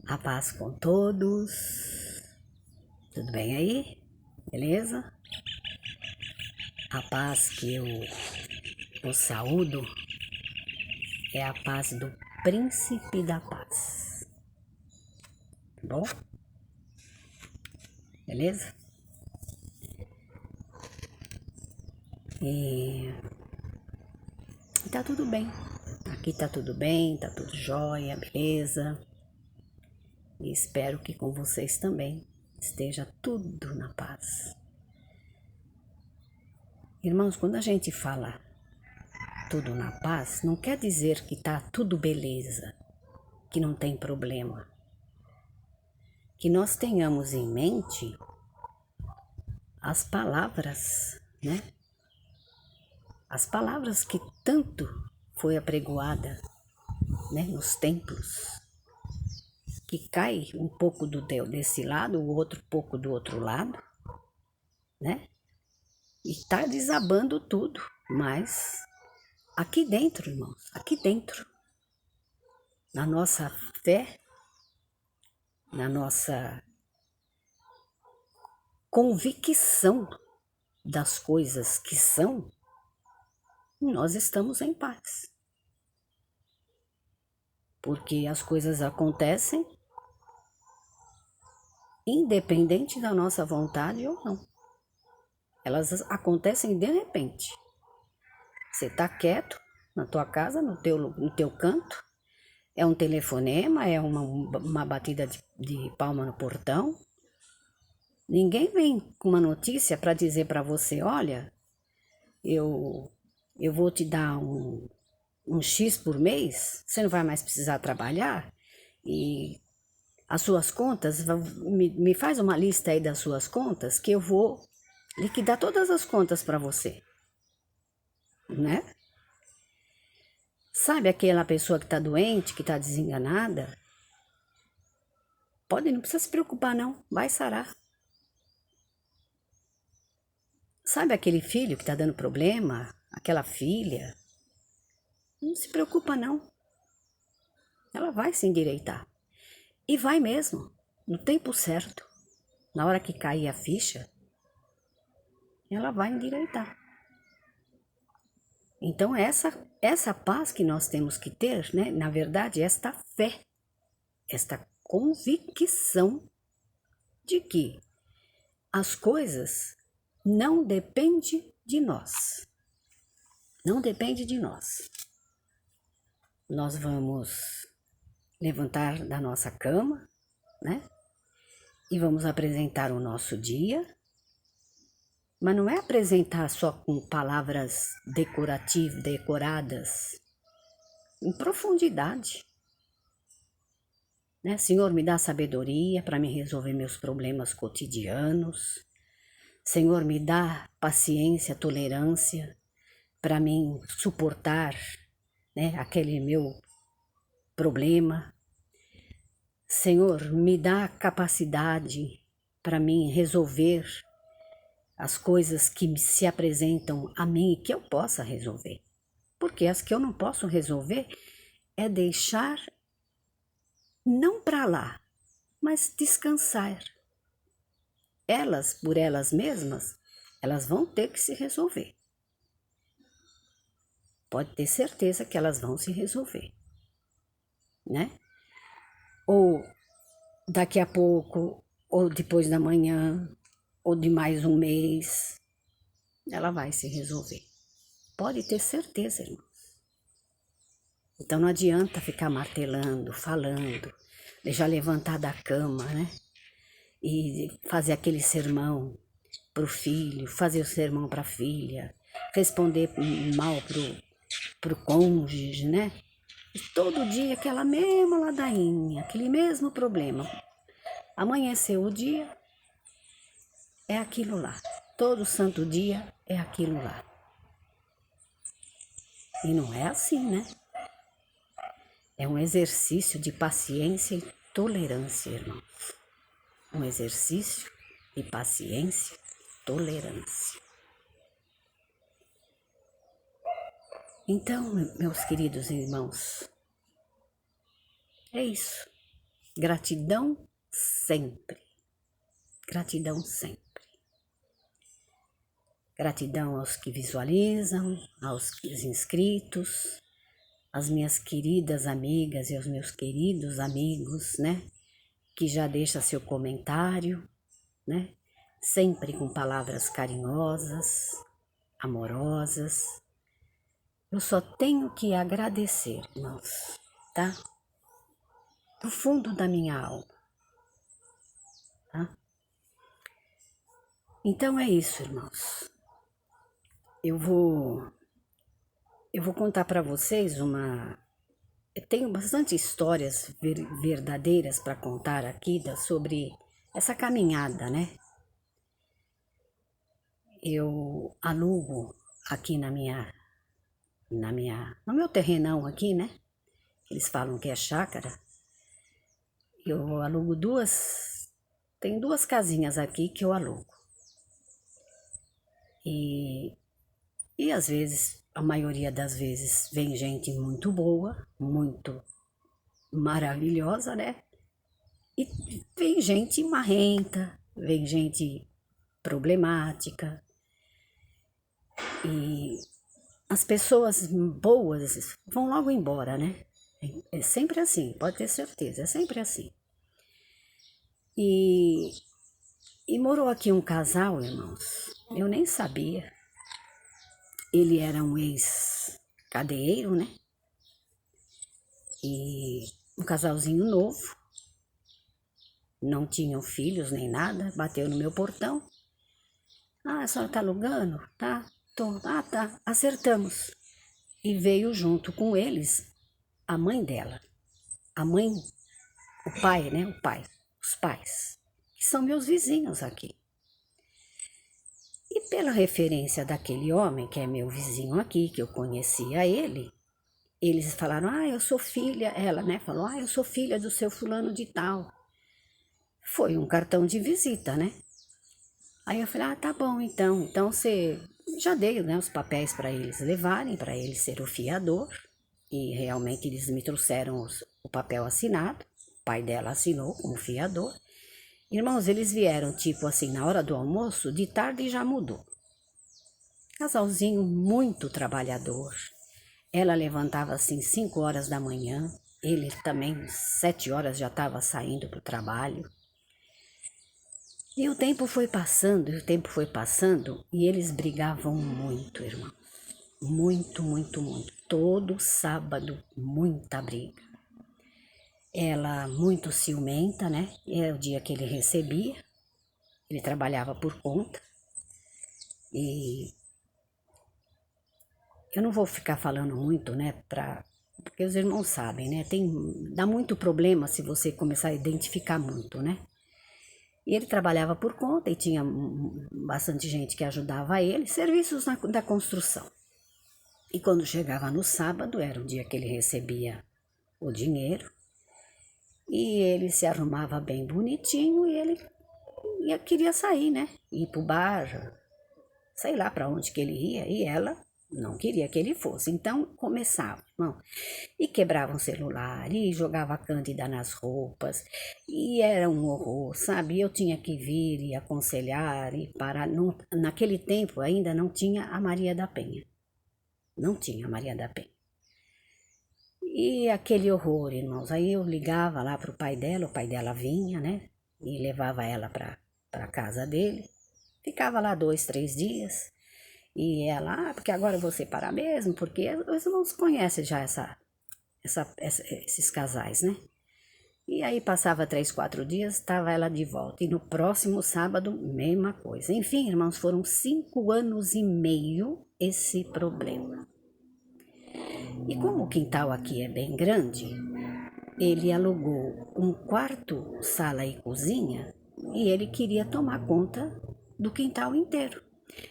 A paz com todos. Tudo bem aí? Beleza? A paz que eu saúdo é a paz do Príncipe da Paz. Tá bom? Beleza? E tá tudo bem. Aqui tá tudo bem, tá tudo jóia, beleza? E espero que com vocês também esteja tudo na paz. Irmãos, quando a gente fala tudo na paz, não quer dizer que tá tudo beleza, que não tem problema. Que nós tenhamos em mente as palavras, né? As palavras que tanto foi apregoada, né, nos templos, que cai um pouco desse lado, o outro pouco do outro lado, né? E tá desabando tudo, mas aqui dentro, irmãos, aqui dentro, na nossa fé, na nossa convicção das coisas que são, nós estamos em paz. Porque as coisas acontecem independente da nossa vontade ou não. Elas acontecem de repente. Você tá quieto na tua casa, no teu canto, é um telefonema, é uma batida de palma no portão. Ninguém vem com uma notícia para dizer para você, olha, eu vou te dar um X por mês, você não vai mais precisar trabalhar e as suas contas, me faz uma lista aí das suas contas que eu vou liquidar todas as contas para você, né? Sabe aquela pessoa que tá doente, que tá desenganada? Não precisa se preocupar não, vai sarar. Sabe aquele filho que tá dando problema, aquela filha? Não se preocupa não, ela vai se endireitar. E vai mesmo, no tempo certo, na hora que cair a ficha, ela vai endireitar. Então essa paz que nós temos que ter, né? Na verdade, esta fé, esta convicção de que as coisas não dependem de nós. Não depende de nós. Nós vamos levantar da nossa cama, né? E vamos apresentar o nosso dia. Mas não é apresentar só com palavras decorativas, decoradas, em profundidade. Né? Senhor, me dá sabedoria para me resolver meus problemas cotidianos. Senhor, me dá paciência, tolerância para mim suportar, né, aquele meu problema. Senhor, me dá capacidade para mim resolver as coisas que se apresentam a mim e que eu possa resolver. Porque as que eu não posso resolver é deixar não para lá, mas descansar. Elas, por elas mesmas, elas vão ter que se resolver. Pode ter certeza que elas vão se resolver, né? Ou daqui a pouco, ou depois da manhã, ou de mais um mês, ela vai se resolver. Pode ter certeza, irmãos. Então não adianta ficar martelando, falando, deixar levantar da cama, né? E fazer aquele sermão pro filho, fazer o sermão pra filha, responder mal pro cônjuge, né? E todo dia aquela mesma ladainha, aquele mesmo problema. Amanheceu o dia, é aquilo lá. Todo santo dia é aquilo lá. E não é assim, né? É um exercício de paciência e tolerância, irmão. Um exercício de paciência e tolerância. Então, meus queridos irmãos, é isso. Gratidão sempre. Gratidão sempre. Gratidão aos que visualizam, aos inscritos, às minhas queridas amigas e aos meus queridos amigos, né? Que já deixa seu comentário, né? Sempre com palavras carinhosas, amorosas. Eu só tenho que agradecer, irmãos, tá? Do fundo da minha alma, tá? Então é isso, irmãos. Eu vou contar para vocês eu tenho bastante histórias verdadeiras para contar aqui sobre essa caminhada, né? Eu alugo aqui no meu terrenão aqui, né? Eles falam que é chácara. Eu alugo tem 2 casinhas aqui que eu alugo. E às vezes, a maioria das vezes, vem gente muito boa, muito maravilhosa, né? E vem gente marrenta, vem gente problemática. E as pessoas boas vão logo embora, né? É sempre assim, pode ter certeza, é sempre assim. E morou aqui um casal, irmãos, eu nem sabia. Ele era um ex-cadeiro, né? E um casalzinho novo, não tinham filhos nem nada, bateu no meu portão. Ah, a senhora tá alugando? Tá, tô. Ah, tá, acertamos. E veio junto com eles a mãe dela. A mãe, o pai, né? O pai, os pais, que são meus vizinhos aqui. E pela referência daquele homem, que é meu vizinho aqui, que eu conhecia ele, eles falaram, ah, eu sou filha, ela, né, falou, ah, eu sou filha do seu fulano de tal. Foi um cartão de visita, né? Aí eu falei, ah, tá bom, então você já dei, né, os papéis para eles levarem, para ele ser o fiador, e realmente eles me trouxeram o papel assinado, o pai dela assinou como fiador. Irmãos, eles vieram tipo assim, na hora do almoço, de tarde já mudou. Casalzinho muito trabalhador. Ela levantava assim 5 horas da manhã, ele também 7 horas já estava saindo para o trabalho. E o tempo foi passando, e eles brigavam muito, irmão. Muito, muito, muito. Todo sábado, muita briga. Ela muito ciumenta, né? É o dia que ele recebia. Ele trabalhava por conta. E eu não vou ficar falando muito, né? Porque os irmãos sabem, né? Dá muito problema se você começar a identificar muito, né? E ele trabalhava por conta e tinha bastante gente que ajudava ele, serviços da construção. E quando chegava no sábado, era o dia que ele recebia o dinheiro, e ele se arrumava bem bonitinho e ele queria sair, né? Ir pro bar, sei lá para onde que ele ia, e ela não queria que ele fosse. Então começava, irmão, e quebrava um celular, e jogava cândida nas roupas, e era um horror, sabe? Eu tinha que vir e aconselhar e parar. Naquele tempo ainda não tinha a Maria da Penha. Não tinha a Maria da Penha. E aquele horror, irmãos. Aí eu ligava lá pro pai dela, o pai dela vinha, né? E levava ela pra casa dele. Ficava lá 2, 3 dias. E ela, porque agora eu vou separar mesmo, porque os irmãos conhecem já esses casais, né? E aí passava 3, 4 dias, estava ela de volta. E no próximo sábado, mesma coisa. Enfim, irmãos, foram 5 anos e meio esse problema. E como o quintal aqui é bem grande, ele alugou um quarto, sala e cozinha, e ele queria tomar conta do quintal inteiro.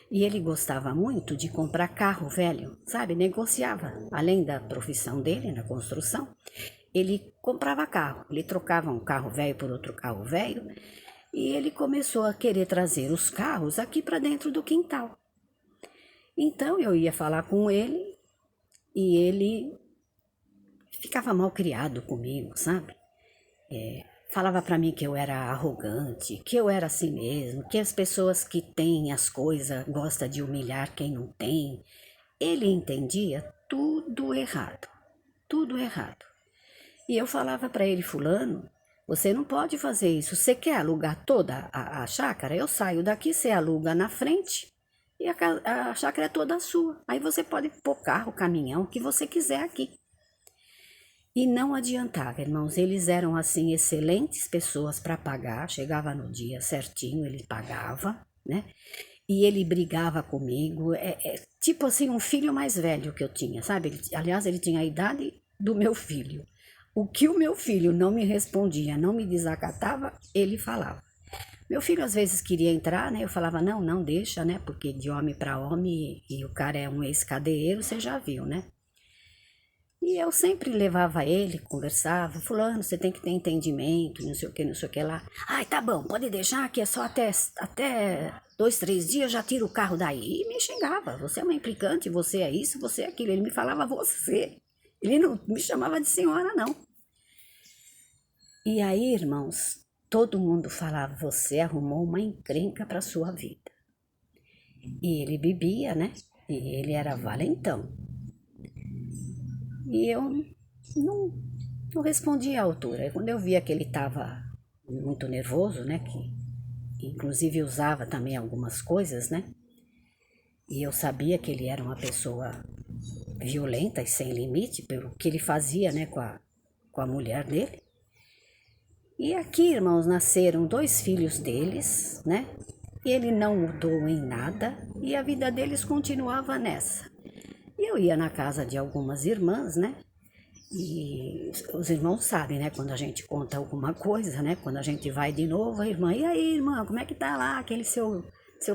E ele gostava muito de comprar carro velho, sabe? Negociava. Além da profissão dele na construção, ele comprava carro. Ele trocava um carro velho por outro carro velho. E ele começou a querer trazer os carros aqui para dentro do quintal. Então eu ia falar com ele e ele ficava mal criado comigo, sabe? falava para mim que eu era arrogante, que eu era assim mesmo, que as pessoas que têm as coisas gostam de humilhar quem não tem. Ele entendia tudo errado, tudo errado. E eu falava para ele, fulano, você não pode fazer isso. Você quer alugar toda a chácara? Eu saio daqui, você aluga na frente e a chácara é toda sua. Aí você pode pôr carro, caminhão, o que você quiser aqui. E não adiantava, irmãos, eles eram assim excelentes pessoas para pagar, chegava no dia certinho, ele pagava, né? E ele brigava comigo, tipo assim, um filho mais velho que eu tinha, sabe? Aliás, ele tinha a idade do meu filho. O que o meu filho não me respondia, não me desacatava, ele falava. Meu filho às vezes queria entrar, né? Eu falava, não, não deixa, né? Porque de homem para homem, e o cara é um ex-cadeiro, você já viu, né? E eu sempre levava ele, conversava, fulano, você tem que ter entendimento, não sei o que lá. Ai, tá bom, pode deixar que é só até 2, 3 dias já tiro o carro daí. E me xingava, você é uma implicante, você é isso, você é aquilo. Ele me falava você, ele não me chamava de senhora, não. E aí, irmãos, todo mundo falava, você arrumou uma encrenca para sua vida. E ele bebia, né? E ele era valentão. E eu não respondi à altura. Quando eu via que ele estava muito nervoso, né, que inclusive usava também algumas coisas, né, e eu sabia que ele era uma pessoa violenta e sem limite pelo que ele fazia, né, com a mulher dele. E aqui, irmãos, nasceram 2 filhos deles, né, e ele não mudou em nada e a vida deles continuava nessa. E eu ia na casa de algumas irmãs, né, e os irmãos sabem, né? Quando a gente conta alguma coisa, né? Quando a gente vai de novo, a irmã, e aí, irmã, como é que tá lá aquele seu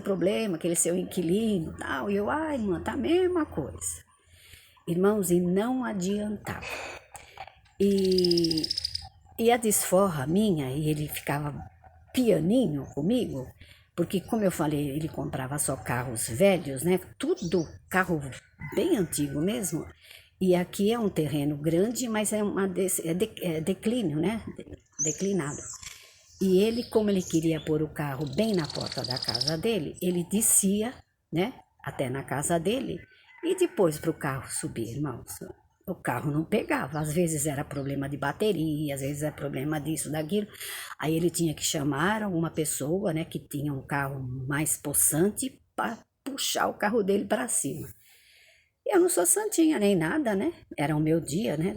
problema, aquele seu inquilino, tal? E eu, irmã, tá a mesma coisa. Irmãos, e não adiantava. E, e a desforra minha, e ele ficava pianinho comigo, porque como eu falei, ele comprava só carros velhos, né? Tudo carro bem antigo mesmo. E aqui é um terreno grande, mas é declínio, né? Declinado. E ele, como ele queria pôr o carro bem na porta da casa dele, ele descia, né? Até na casa dele e depois para o carro subir, irmãos. O carro não pegava, às vezes era problema de bateria, às vezes era problema disso, daquilo. Aí ele tinha que chamar alguma pessoa, né, que tinha um carro mais possante para puxar o carro dele para cima. Eu não sou santinha nem nada, né? Era o meu dia, né?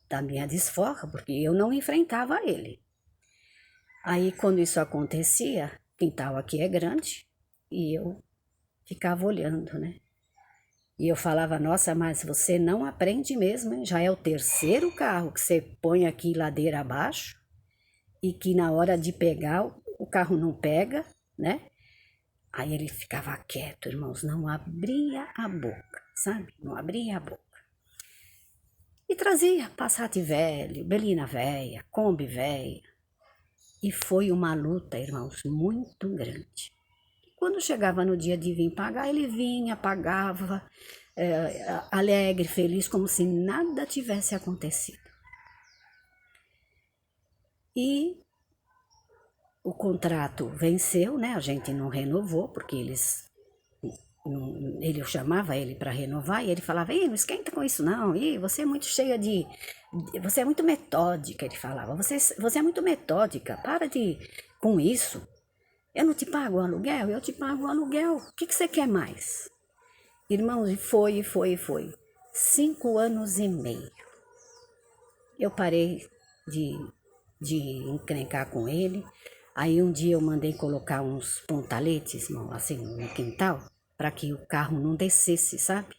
Da minha desforra, porque eu não enfrentava ele. Aí, quando isso acontecia, o quintal aqui é grande, e eu ficava olhando, né? E eu falava, nossa, mas você não aprende mesmo, hein? Já é o 3º carro que você põe aqui ladeira abaixo, e que na hora de pegar, o carro não pega, né? Aí ele ficava quieto, irmãos, não abria a boca, sabe? Não abria a boca. E trazia Passat velho, Belina velha, Kombi velha. E foi uma luta, irmãos, muito grande. Quando chegava no dia de vir pagar, ele vinha, pagava, alegre, feliz, como se nada tivesse acontecido. E o contrato venceu, né? A gente não renovou, porque eu chamava ele para renovar e ele falava, não esquenta com isso não, você é muito cheia você é muito metódica, ele falava, você é muito metódica, para com isso, eu não te pago o aluguel, eu te pago o aluguel, o que você quer mais? Irmãos, e foi, 5 anos e meio, eu parei de encrencar com ele. Aí um dia eu mandei colocar uns pontaletes, assim, no quintal, para que o carro não descesse, sabe?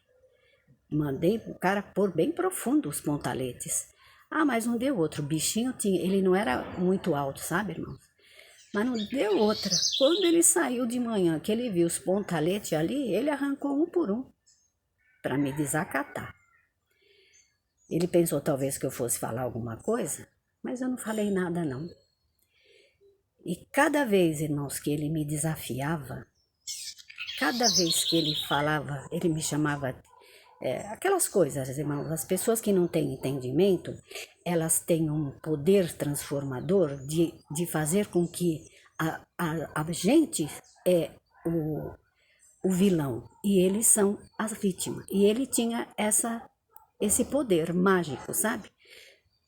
Mandei o cara pôr bem profundo os pontaletes. Mas não deu outro. O bichinho ele não era muito alto, sabe, irmãos? Mas não deu outra. Quando ele saiu de manhã, que ele viu os pontaletes ali, ele arrancou um por um para me desacatar. Ele pensou talvez que eu fosse falar alguma coisa, mas eu não falei nada não. E cada vez, irmãos, que ele me desafiava, cada vez que ele falava, ele me chamava aquelas coisas, irmãos. As pessoas que não têm entendimento, elas têm um poder transformador de fazer com que a gente é o vilão e eles são as vítimas. E ele tinha esse poder mágico, sabe?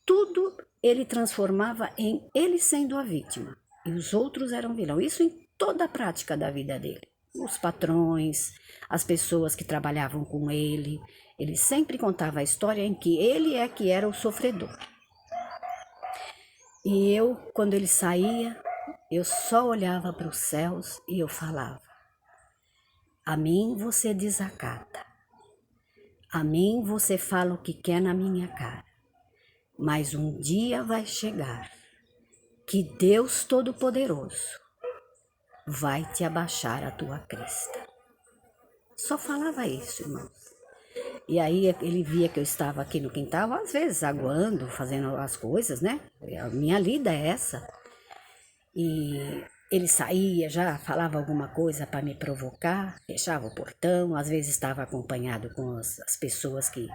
Tudo ele transformava em ele sendo a vítima e os outros eram vilão. Isso em toda a prática da vida dele. Os patrões, as pessoas que trabalhavam com ele. Ele sempre contava a história em que ele é que era o sofredor. E eu, quando ele saía, eu só olhava para os céus e eu falava: a mim você desacata, a mim você fala o que quer na minha cara, mas um dia vai chegar que Deus Todo-Poderoso vai te abaixar a tua crista. Só falava isso, irmãos. E aí ele via que eu estava aqui no quintal, às vezes aguando, fazendo as coisas, né? A minha lida é essa. E ele saía, já falava alguma coisa para me provocar, fechava o portão, às vezes estava acompanhado com as pessoas que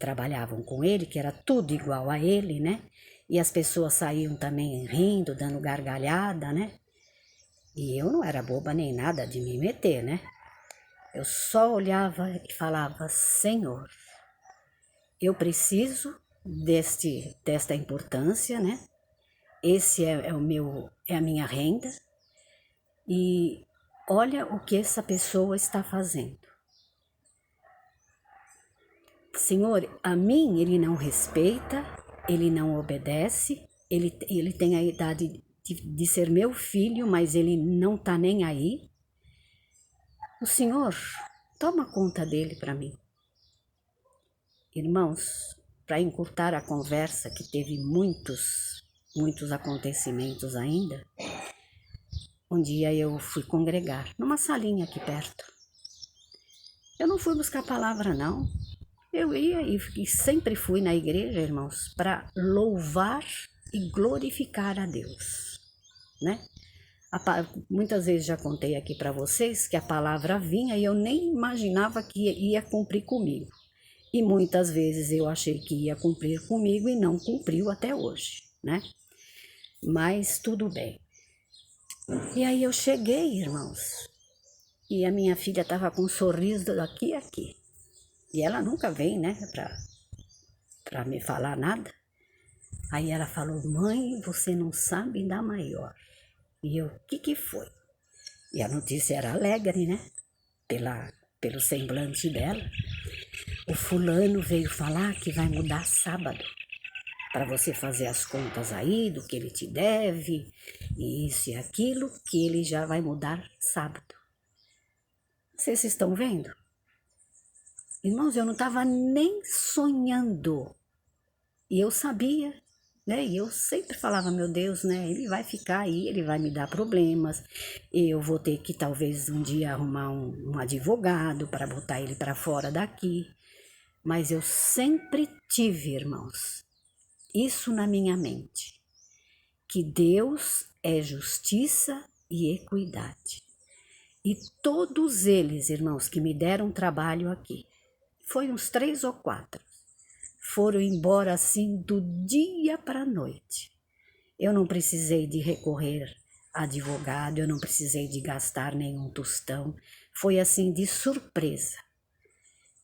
trabalhavam com ele, que era tudo igual a ele, né? E as pessoas saíam também rindo, dando gargalhada, né? E eu não era boba nem nada de me meter, né? Eu só olhava e falava: Senhor, eu preciso desta importância, né? Esse é a minha renda. E olha o que essa pessoa está fazendo. Senhor, a mim ele não respeita, ele não obedece, ele tem a idade de ser meu filho, mas ele não está nem aí. O Senhor, toma conta dele para mim. Irmãos, para encurtar a conversa, que teve muitos acontecimentos ainda, um dia eu fui congregar numa salinha aqui perto. Eu não fui buscar palavra, não. Eu ia e sempre fui na igreja, irmãos, para louvar e glorificar a Deus, né? Muitas vezes já contei aqui para vocês que a palavra vinha e eu nem imaginava que ia cumprir comigo. E muitas vezes eu achei que ia cumprir comigo e não cumpriu até hoje, né? Mas tudo bem. E aí eu cheguei, irmãos, e a minha filha estava com um sorriso daqui e aqui. E ela nunca vem, né, para me falar nada. Aí ela falou: mãe, você não sabe da maior. E eu: o que foi? E a notícia era alegre, né? Pelo semblante dela. O fulano veio falar que vai mudar sábado, para você fazer as contas aí do que ele te deve, e isso e aquilo, que ele já vai mudar sábado. Vocês estão vendo? Irmãos, eu não estava nem sonhando. E eu sabia, né? E eu sempre falava: meu Deus, né? Ele vai ficar aí, ele vai me dar problemas. Eu vou ter que talvez um dia arrumar um advogado para botar ele para fora daqui. Mas eu sempre tive, irmãos, isso na minha mente, que Deus é justiça e equidade. E todos eles, irmãos, que me deram trabalho aqui, foi uns 3 ou 4, foram embora assim do dia para a noite. Eu não precisei de recorrer a advogado, eu não precisei de gastar nenhum tostão, foi assim de surpresa.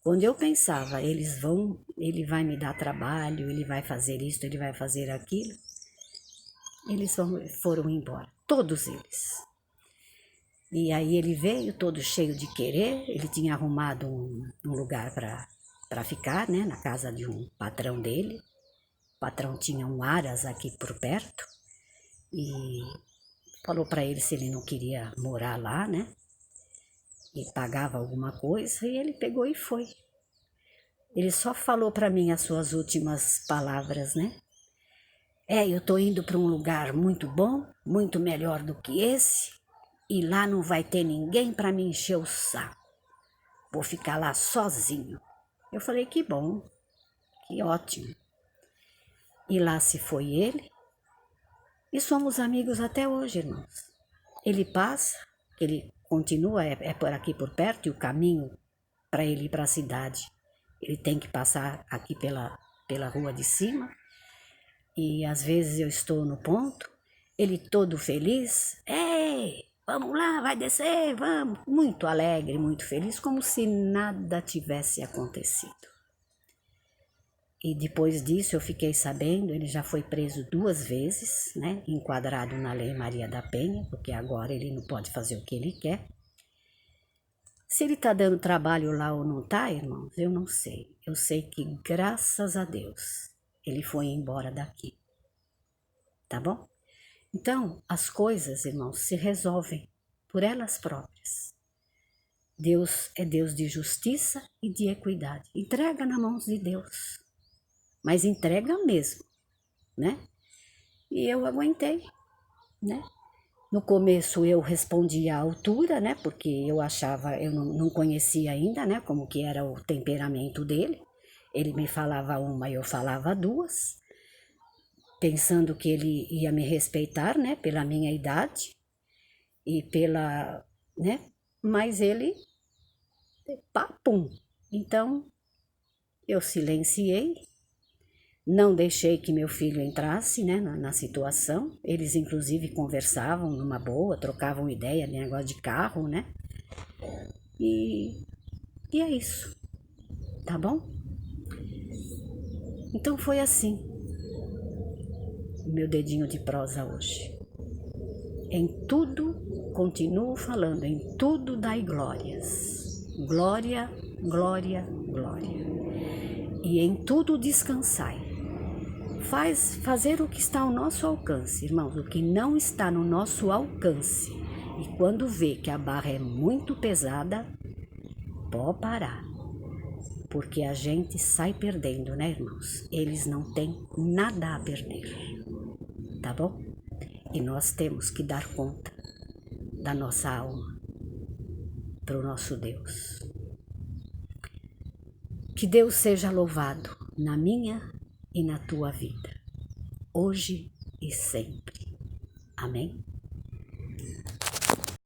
Quando eu pensava: ele vai me dar trabalho, ele vai fazer isso, ele vai fazer aquilo, eles foram embora, todos eles. E aí ele veio todo cheio de querer, ele tinha arrumado um lugar para ficar, né, na casa de um patrão dele. O patrão tinha um aras aqui por perto e falou para ele se ele não queria morar lá, né, e pagava alguma coisa, e ele pegou e foi. Ele só falou para mim as suas últimas palavras, né? Eu tô indo para um lugar muito bom, muito melhor do que esse, e lá não vai ter ninguém para me encher o saco. Vou ficar lá sozinho. Eu falei: que bom, que ótimo. E lá se foi ele, e somos amigos até hoje, irmãos. Ele passa, ele continua, é por aqui por perto, e o caminho para ele ir para a cidade Ele tem que passar aqui pela rua de cima. E às vezes eu estou no ponto, ele todo feliz. Ei, vamos lá, vai descer, vamos. Muito alegre, muito feliz, como se nada tivesse acontecido. E depois disso eu fiquei sabendo, ele já foi preso 2 vezes, né? Enquadrado na Lei Maria da Penha, porque agora ele não pode fazer o que ele quer. Se ele tá dando trabalho lá ou não tá, irmãos, eu não sei. Eu sei que, graças a Deus, ele foi embora daqui. Tá bom? Então, as coisas, irmãos, se resolvem por elas próprias. Deus é Deus de justiça e de equidade. Entrega nas mãos de Deus. Mas entrega mesmo, né? E eu aguentei, né? No começo eu respondi à altura, né? Porque eu achava, eu não conhecia ainda, né? Como que era o temperamento dele. Ele me falava uma e eu falava 2, pensando que ele ia me respeitar, né? Pela minha idade e pela, né? Mas ele, papum. Então, eu silenciei. Não deixei que meu filho entrasse, né, na situação. Eles, inclusive, conversavam numa boa, trocavam ideia, negócio de carro, né? E é isso, tá bom? Então foi assim, o meu dedinho de prosa hoje. Em tudo, continuo falando, em tudo dai glórias. Glória, glória, glória. E em tudo descansai. Fazer o que está ao nosso alcance, irmãos, o que não está no nosso alcance. E quando vê que a barra é muito pesada, pode parar. Porque a gente sai perdendo, né, irmãos? Eles não têm nada a perder, tá bom? E nós temos que dar conta da nossa alma para o nosso Deus. Que Deus seja louvado na minha e na tua vida, hoje e sempre. Amém?